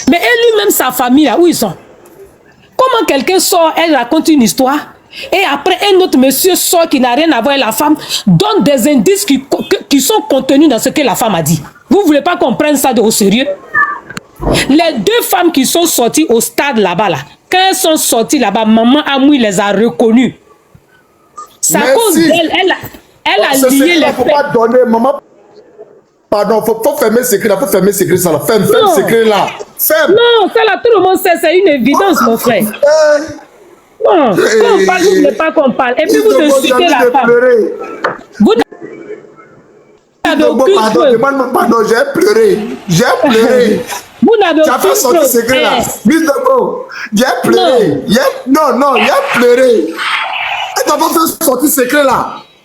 Mais elle lui-même, sa famille, là, où ils sont? Comment quelqu'un sort, elle raconte une histoire, et après un autre monsieur sort qui n'a rien à voir avec la femme, donne des indices qui sont contenus dans ce que la femme a dit. Vous ne voulez pas comprendre ça au sérieux? Les deux femmes qui sont sorties au stade là-bas, là, quand elles sont sorties là-bas, maman Amoui les a reconnues. C'est à cause d'elle, elle a lié les faits. Faut pas donner, maman. Pardon, faut fermer ce secret là, faut fermer ce secret ça là. Ferme ce secret là. Ferme. Non, ça là, tout le monde sait, c'est une évidence, mon frère. Non, quand on parle, vous ne voulez pas qu'on parle. Et puis vous insultez la femme. Vous n'avez aucune preuve. Demande-moi pardon, j'ai pleuré. J'ai pleuré. Vous n'avez aucune preuve. Tu as fait sortir ce secret là. Mise de go. J'ai pleuré. Non, j'ai pleuré. Tu as pas fait sortir ce secret là.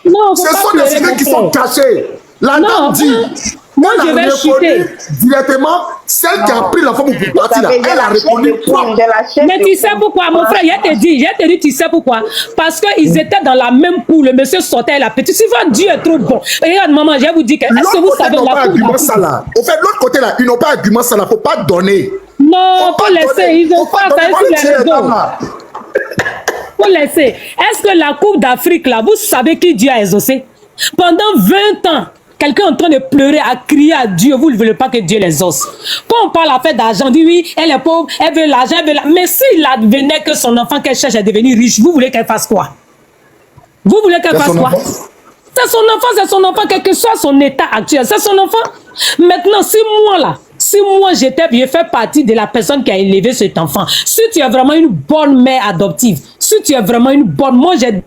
Non, ce sont des secrets qui sont cachés. La dame dit. Moi, je vais chuter. Directement, celle qui a pris la femme pour partir là, elle a répondu. Mais tu sais pourquoi, mon frère, je te dis, tu sais pourquoi? Parce qu'ils étaient dans la même cour, le monsieur sortait la petite. Si votre Dieu est trop bon. Regarde, maman, je vais vous dire que, est-ce que vous savez la cour? Au fait, l'autre côté là, ils n'ont pas argument ça là, faut pas donner. Non, faut laisser, ils ont pas ça sur les réseaux. Faut laisser. Est-ce que la Coupe d'Afrique là, vous savez qui Dieu a exaucé? Pendant 20 ans, quelqu'un est en train de pleurer, à crier à Dieu, vous ne voulez pas que Dieu les exauce. Quand on parle à fait d'argent, on dit oui, elle est pauvre, elle veut l'argent, elle veut l'argent. Mais s'il advenait que son enfant qu'elle cherche à devenir riche, vous voulez qu'elle fasse quoi? Vous voulez qu'elle fasse quoi? C'est son enfant, quel que soit son état actuel, c'est son enfant. Maintenant, si moi j'ai fait partie de la personne qui a élevé cet enfant, si tu es vraiment une bonne mère adoptive, si tu es vraiment une bonne, moi j'ai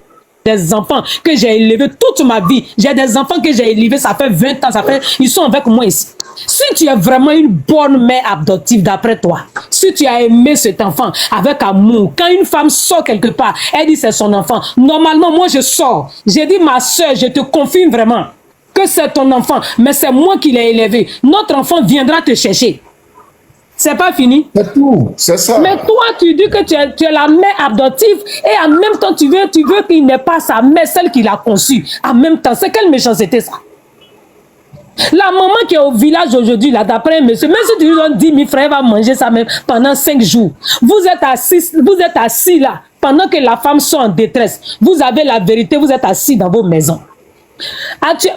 des enfants que j'ai élevés toute ma vie. J'ai des enfants que j'ai élevés, ça fait 20 ans, ils sont avec moi ici. Si tu es vraiment une bonne mère adoptive d'après toi, si tu as aimé cet enfant avec amour, quand une femme sort quelque part, elle dit c'est son enfant. Normalement, moi je sors. J'ai dit ma soeur, je te confirme vraiment que c'est ton enfant, mais c'est moi qui l'ai élevé. Notre enfant viendra te chercher. C'est pas fini. C'est tout, c'est ça. Mais toi, tu dis que tu es la mère adoptive et en même temps, tu veux qu'il n'ait pas sa mère, celle qui l'a conçue. En même temps, c'est quelle méchanceté ça? La maman qui est au village aujourd'hui, là, d'après un monsieur, même si tu lui donnes 10 000 francs, elle va manger ça même pendant 5 jours. Vous êtes assis là, pendant que la femme soit en détresse. Vous avez la vérité, vous êtes assis dans vos maisons.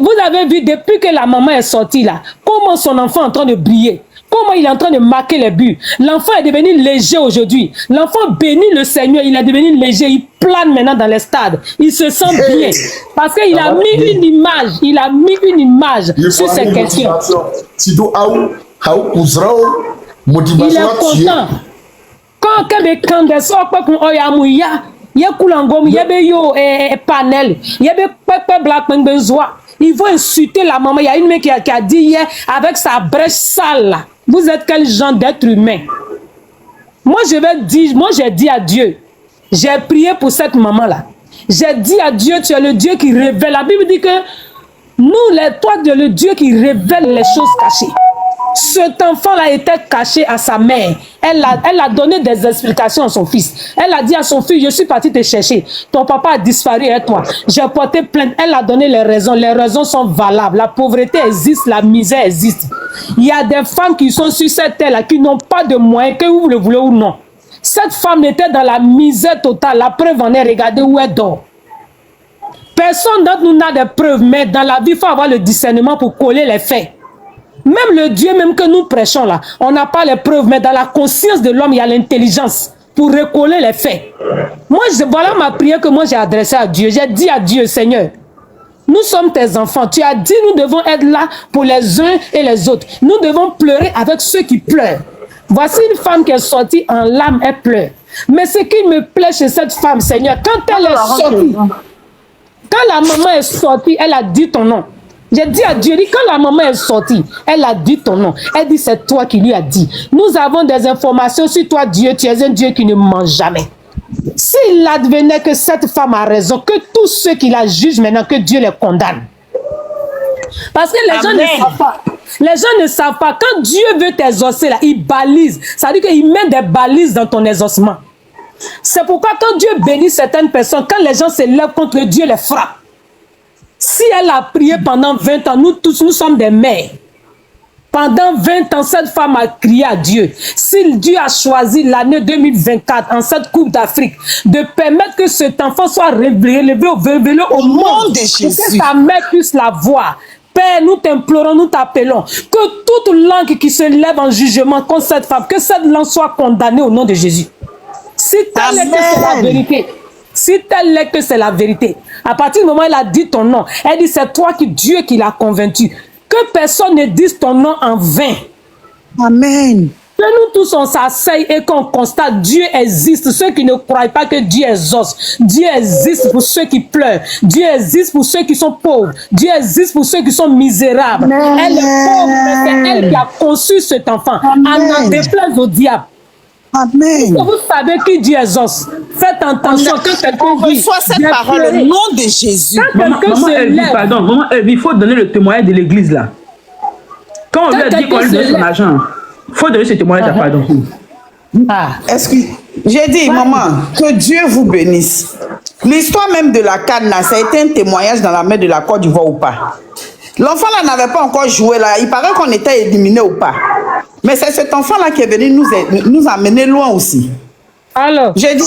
Vous avez vu, depuis que la maman est sortie là, comment son enfant est en train de briller. Comment il est en train de marquer les buts. L'enfant est devenu léger aujourd'hui. L'enfant bénit le Seigneur. Il est devenu léger. Il plane maintenant dans les stades. Il se sent bien. Parce qu'il a mis une image. Il a mis une image sur ces questions. Il est content. Quand il faut insulter la maman. Il y a une mère qui a dit hier, avec sa brèche sale là, vous êtes quel genre d'être humain? Moi, j'ai dit à Dieu, j'ai prié pour cette maman-là. J'ai dit à Dieu, tu es le Dieu qui révèle. La Bible dit que nous, toi, tu es le Dieu qui révèle les choses cachées. Cet enfant-là était caché à sa mère. Elle a donné des explications à son fils. Elle a dit à son fils, je suis partie te chercher. Ton papa a disparu et toi. J'ai porté plainte. Elle a donné les raisons. Les raisons sont valables. La pauvreté existe, la misère existe. Il y a des femmes qui sont sur cette terre-là qui n'ont pas de moyens, que vous le voulez ou non. Cette femme était dans la misère totale. La preuve en est, regardez où elle dort. Personne d'entre nous n'a des preuves, mais dans la vie, il faut avoir le discernement pour coller les faits. Même le Dieu même que nous prêchons là, on n'a pas les preuves, mais dans la conscience de l'homme, il y a l'intelligence pour recoller les faits. Moi, voilà ma prière que moi j'ai adressée à Dieu. J'ai dit à Dieu, Seigneur, nous sommes tes enfants. Tu as dit nous devons être là pour les uns et les autres. Nous devons pleurer avec ceux qui pleurent. Voici une femme qui est sortie en larmes, elle pleure. Mais ce qui me plaît chez cette femme, Seigneur, quand elle est sortie, quand la maman est sortie, elle a dit ton nom. J'ai dit à Dieu, quand la maman est sortie, elle a dit ton nom. Elle dit, c'est toi qui lui as dit. Nous avons des informations sur toi, Dieu. Tu es un Dieu qui ne ment jamais. S'il advenait que cette femme a raison, que tous ceux qui la jugent maintenant, que Dieu les condamne. Parce que les gens ne savent pas. Les gens ne savent pas. Quand Dieu veut t'exaucer, là, il balise. Ça veut dire qu'il met des balises dans ton exaucement. C'est pourquoi quand Dieu bénit certaines personnes, quand les gens se lèvent contre Dieu, les frappe. Si elle a prié pendant 20 ans, nous tous, nous sommes des mères. Pendant 20 ans, cette femme a crié à Dieu. Si Dieu a choisi l'année 2024 en cette Coupe d'Afrique de permettre que cet enfant soit révélé au monde, de Jésus, que sa mère puisse la voir. Père, nous t'implorons, nous t'appelons que toute langue qui se lève en jugement contre cette femme, que cette langue soit condamnée au nom de Jésus. Si tel est que c'est la vérité, si tel est que c'est la vérité, à partir du moment où elle a dit ton nom, elle dit c'est toi Dieu qui l'a convaincu. Que personne ne dise ton nom en vain. Amen. Que nous tous on s'asseye et qu'on constate Dieu existe. Ceux qui ne croient pas que Dieu exauce. Dieu existe pour ceux qui pleurent. Dieu existe pour ceux qui sont pauvres. Dieu existe pour ceux qui sont misérables. Amen. Elle est pauvre, mais c'est elle qui a conçu cet enfant. Amen. En déplaise au diable. Amen. Vous savez qui Dieu exauce. Faites attention que quelqu'un dit. Reçois cette parole au nom de Jésus. Maman Elvie, pardon, maman Elvie, il faut donner le témoignage de l'église là. Quand on lui a dit qu'on lui donne son argent, il faut donner ce témoignage, pardon. J'ai dit, maman, que Dieu vous bénisse. L'histoire même de la canne là, ça a été un témoignage dans la mer de la Côte d'Ivoire ou pas. L'enfant là n'avait pas encore joué là. Il paraît qu'on était éliminé ou pas. Mais c'est cet enfant là qui est venu nous amener loin aussi. Alors, j'ai dit,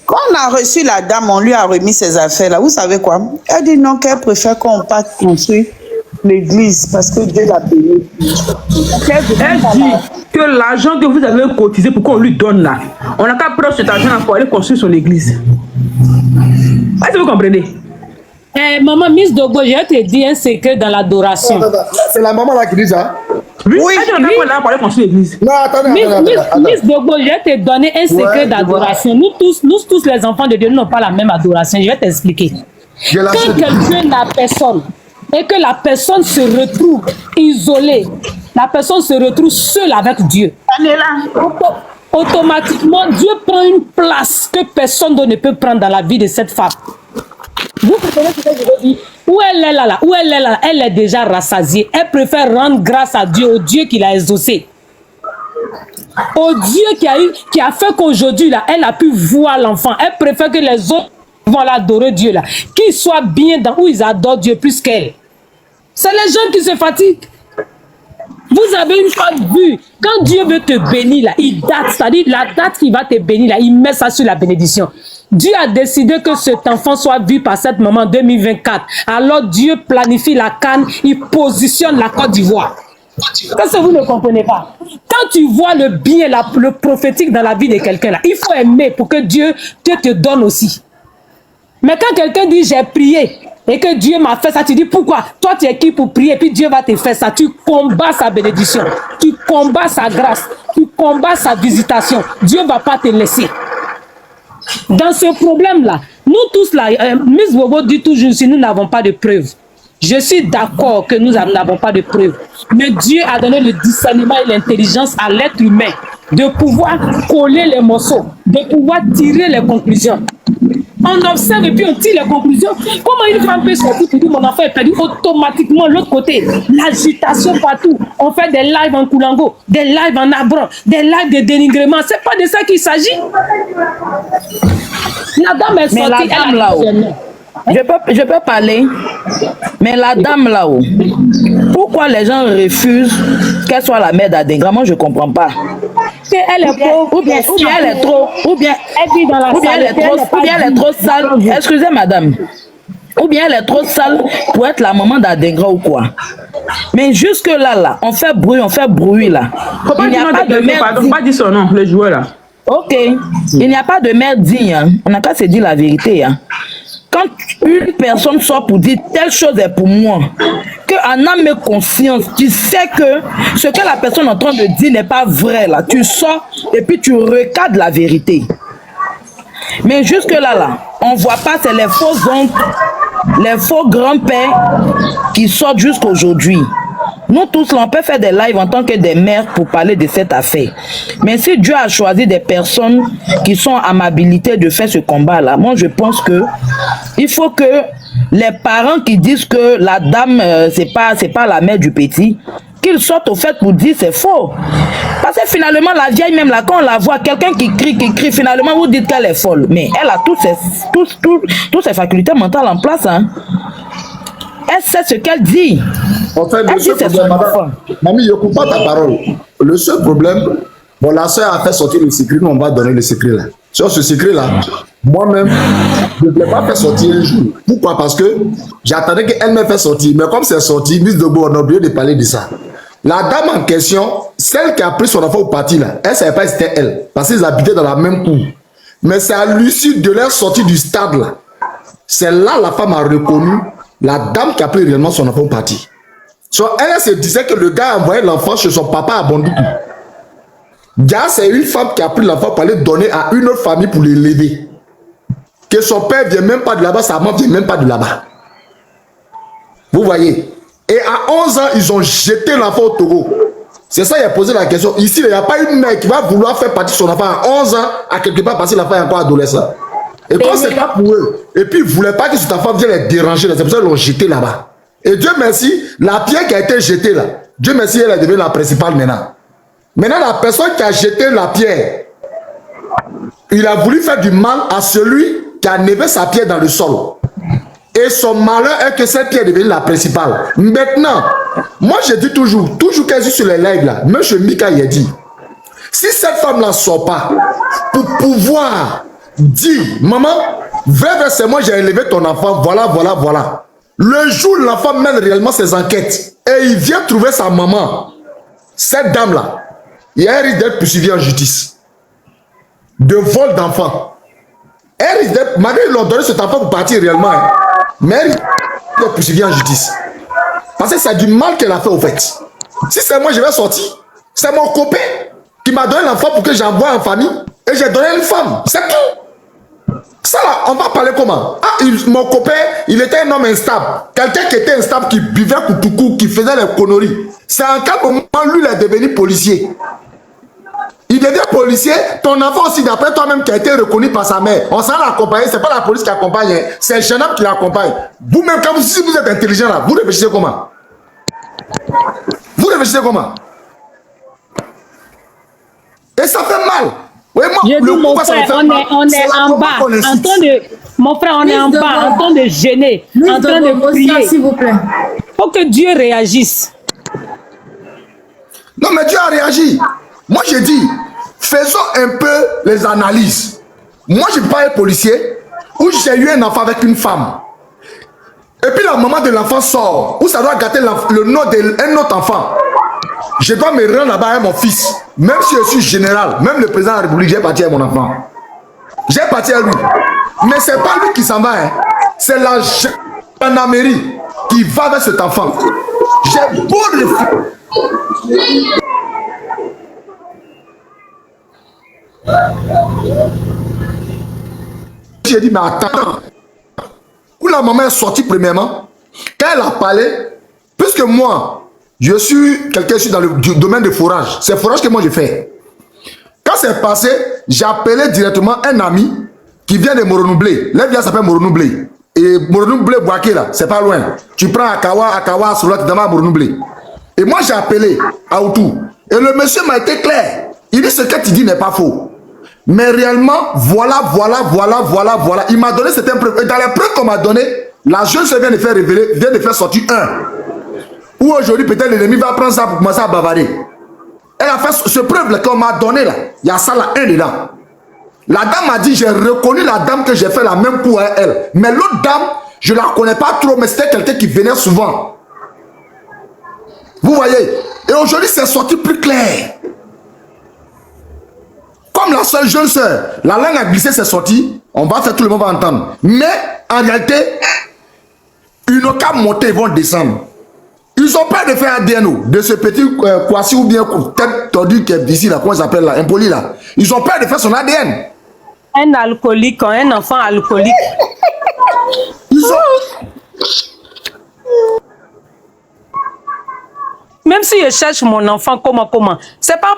quand on a reçu la dame, on lui a remis ses affaires là. Vous savez quoi? Elle dit non, qu'elle préfère qu'on parte construire l'église parce que Dieu l'a payé. Elle dit que l'argent que vous avez cotisé pour qu'on lui donne là, on n'a qu'à prendre cet argent là pour aller construire son église. Est-ce que vous comprenez? Maman Miss Dogo, je te dis un secret dans l'adoration. C'est la maman là qui dit ça. Oui, elle dit qu'on est là pour aller construire l'église. Non, attendez. Miss Dogo, je vais te donner un secret d'adoration. Nous tous les enfants de Dieu, nous n'avons pas la même adoration. Je vais t'expliquer. Quand quelqu'un n'a personne et que la personne se retrouve isolée, la personne se retrouve seule avec Dieu. Elle est là. Automatiquement, Dieu prend une place que personne d'autre ne peut prendre dans la vie de cette femme. Vous comprenez ce que je veux dire? Où elle est là, où elle est là, elle est déjà rassasiée. Elle préfère rendre grâce à Dieu, au Dieu qui l'a exaucée. Au Dieu qui a fait qu'aujourd'hui, là, elle a pu voir l'enfant. Elle préfère que les autres vont l'adorer Dieu, là. Qu'ils soient bien dans où ils adorent Dieu plus qu'elle. C'est les gens qui se fatiguent. Vous avez une fois vu, quand Dieu veut te bénir, là, il date, c'est-à-dire la date qui va te bénir, là, il met ça sur la bénédiction. Dieu a décidé que cet enfant soit vu par cette maman en 2024. Alors Dieu planifie la canne, il positionne la Côte d'Ivoire. Qu'est-ce que vous ne comprenez pas? Quand tu vois le bien, le prophétique dans la vie de quelqu'un, là, il faut aimer pour que Dieu te donne aussi. Mais quand quelqu'un dit j'ai prié et que Dieu m'a fait ça, tu dis pourquoi? Toi tu es qui pour prier et puis Dieu va te faire ça. Tu combats sa bénédiction, tu combats sa grâce, tu combats sa visitation. Dieu ne va pas te laisser. Dans ce problème-là, nous tous là, Miss Bobo dit toujours si nous n'avons pas de preuves. Je suis d'accord que nous n'avons pas de preuves. Mais Dieu a donné le discernement et l'intelligence à l'être humain de pouvoir coller les morceaux, de pouvoir tirer les conclusions. On observe et puis on tire les conclusions. Comment une femme peut sortir pour dire mon enfant est perdu automatiquement de l'autre côté? L'agitation partout. On fait des lives en Koulango, des lives en Abron, des lives de dénigrement. C'est pas de ça qu'il s'agit. La dame est sortie. Mais la dame là-haut, je peux parler, mais la dame là-haut, pourquoi les gens refusent qu'elle soit la mère d'Adengra? Moi je comprends pas. Elle est pauvre, ou bien elle est trop, ou bien elle est trop sale. Excusez madame. Ou bien elle est trop sale pour être la maman d'Adengra ou quoi. Mais jusque là, on fait bruit là. Il n'y a pas de mère. Pardon, pas dire son nom, le joueur là. Ok, il n'y a pas de mère digne. Hein. On n'a qu'à se dire la vérité. Hein. Quand une personne sort pour dire telle chose est pour moi, qu'en âme et conscience, tu sais que ce que la personne est en train de dire n'est pas vrai, là. Tu sors et puis tu recadres la vérité. Mais jusque là, on ne voit pas, c'est les faux oncles, les faux grands-pères qui sortent jusqu'aujourd'hui. Nous tous, là, on peut faire des lives en tant que des mères pour parler de cette affaire. Mais si Dieu a choisi des personnes qui sont en habilité de faire ce combat-là, moi je pense que il faut que les parents qui disent que la dame, c'est pas la mère du petit, qu'ils sortent au fait pour dire c'est faux. Parce que finalement, la vieille même là, quand on la voit, quelqu'un qui crie, finalement vous dites qu'elle est folle. Mais elle a toutes ses facultés mentales en place. Hein. Elle sait ce qu'elle dit. En fait, Elle le dit seul c'est son problème, enfant. Mamie, je ne coupe pas ta parole. Le seul problème, bon, la soeur a fait sortir le secret, nous on va donner le secret là. Sur ce secret-là, moi-même, je ne voulais pas faire sortir un jour. Pourquoi? Parce que j'attendais qu'elle me fasse sortir. Mais comme c'est sorti, Miss Debout, on a oublié de parler de ça. La dame en question, celle qui a pris son enfant au parti là, elle ne savait pas que c'était elle. Parce qu'ils habitaient dans la même cour. Mais c'est à l'issue de leur sortie du stade là. C'est là la femme a reconnu la dame qui a pris réellement son enfant au parti. Elle se disait que le gars a envoyé l'enfant chez son papa à Bandoukou. Gars, c'est une femme qui a pris l'enfant pour aller donner à une autre famille pour l'élever. Que son père ne vient même pas de là-bas, sa maman ne vient même pas de là-bas. Vous voyez? Et à 11 ans, ils ont jeté l'enfant au Togo. C'est ça, il a posé la question. Ici, il n'y a pas une mère qui va vouloir faire partir son enfant à 11 ans, à quelque part, parce que l'enfant est encore adolescent. Et quand c'est pas pour eux, et puis ils ne voulaient pas que cet enfant vienne les déranger, c'est pour ça qu'ils l'ont jeté là-bas. Et Dieu merci, la pierre qui a été jetée là, Dieu merci, elle est devenue la principale maintenant. Maintenant, la personne qui a jeté la pierre, il a voulu faire du mal à celui qui a nevé sa pierre dans le sol. Et son malheur est que cette pierre est devenue la principale. Maintenant, moi je dis toujours qu'elle est sur les lives là, même chez Mika, il a dit, si cette femme-là ne sort pas, pour pouvoir dire, maman, verse-moi, j'ai élevé ton enfant, voilà, voilà, voilà. Le jour où l'enfant mène réellement ses enquêtes et il vient trouver sa maman, cette dame-là, il risque d'être poursuivi en justice. De vol d'enfant. Elle risque d'être, malgré qu'ils l'ont donné cet enfant pour partir réellement, hein, mais elle risque d'être poursuivi en justice. Parce que c'est du mal qu'elle a fait au fait. Si c'est moi, je vais sortir. C'est mon copain qui m'a donné l'enfant pour que j'envoie en famille et j'ai donné une femme. C'est tout. Ça là, on va parler comment? Ah, mon copain, il était un homme instable. Quelqu'un qui était instable, qui buvait koutoukou, qui faisait les conneries. C'est en quel moment, lui, il est devenu policier. Il devient policier, ton enfant aussi, d'après toi-même, qui a été reconnu par sa mère. On s'en l'accompagne, c'est pas la police qui accompagne, hein. C'est le jeune homme qui l'accompagne. Vous-même, quand si vous êtes intelligent là, vous réfléchissez comment? Vous réfléchissez comment? Et ça fait mal. Oui, moi, je dis, mon frère, on est en bas, en train de... Mon frère, on est en bas, en train de gêner, en train de prier. S'il vous plaît. Faut que Dieu réagisse. Non, mais Dieu a réagi. Moi, je dis, faisons un peu les analyses. Moi, je ne suis pas un policier où j'ai eu un enfant avec une femme. Et puis la maman de l'enfant sort, où ça doit gâter le nom d'un autre enfant. Je dois me rendre là-bas avec mon fils. Même si je suis général, même le président de la République, j'ai parti avec mon enfant. J'ai parti à lui. Mais ce n'est pas lui qui s'en va. Hein. C'est la gendarmerie qui va avec cet enfant. J'ai beau réfléchir. J'ai dit, mais attends. Où la maman est sortie premièrement, quand elle a parlé, puisque moi, je suis quelqu'un dans le domaine de forage. C'est forage que moi je fais. Quand c'est passé, j'ai appelé directement un ami qui vient de Moronoublé. Là, il s'appelle Moronoublé. Et Moronoublé Boaké là, c'est pas loin. Tu prends Akawa, Soula, tu demandes Moronoublé. Et moi j'ai appelé à Outou. Et le monsieur m'a été clair. Il dit ce que tu dis n'est pas faux. Mais réellement, voilà. Il m'a donné cette preuve. Et dans les preuves qu'on m'a donné, la jeune se vient de faire révéler, vient de faire sortir un. Ou aujourd'hui, peut-être l'ennemi va prendre ça pour commencer à bavarder. Elle a fait ce preuve-là qu'on m'a donné là. Il y a ça là, un dedans. La dame m'a dit, j'ai reconnu la dame que j'ai fait la même coup à elle. Mais l'autre dame, je ne la connais pas trop, mais c'était quelqu'un qui venait souvent. Vous voyez? Et aujourd'hui, c'est sorti plus clair. Comme la seule jeune soeur, la langue a glissé, c'est sorti. On va faire, tout le monde va entendre. Mais en réalité, ils n'ont qu'à monter, ils vont descendre. Ils ont peur de faire ADN de ce petit Kwasi ou bien tête tordue qui est ici, là, comment il s'appelle là, impoli là. Ils ont peur de faire son ADN. Un alcoolique, un enfant alcoolique. Ils ont... Même si je cherche mon enfant, comment, c'est pas...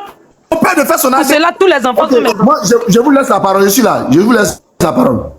Ils ont peur de faire son ADN. C'est là tous les enfants sont... Moi, je vous laisse la parole, je suis là. Je vous laisse la parole.